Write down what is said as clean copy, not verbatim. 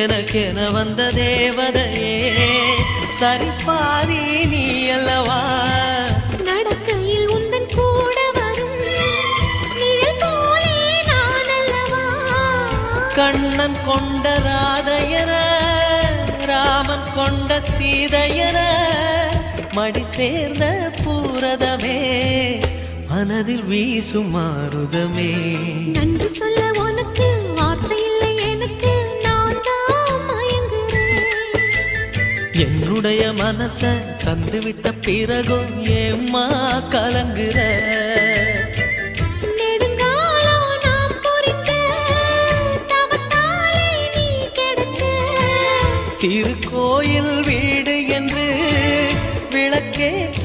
எனக்கென வந்த தேவதையே சரிபாதி நீ அல்லவா நடக்கையில் உந்தன் கூட வரும் நிழல் போலே நான் அல்லவா கண்ணன் கொண்ட ராதையர ராமன் கொண்ட சீதையர மடி சேர்ந்த பூரதமே மனதில் வீசும் மாருதமே நன்றி சொல்ல உனக்கு வார்த்தை இல்லை எனக்கு நான் தான் மயங்குறேன் என்னுடைய மனச தந்துவிட்ட பிறகும் ஏம்மா கலங்குற நெடுங்காலம் நாம் பொறிச்ச தவத்தாலே நீ கிடைச்ச திருக்கோயில் வீடு என்று விளக்கேற்ற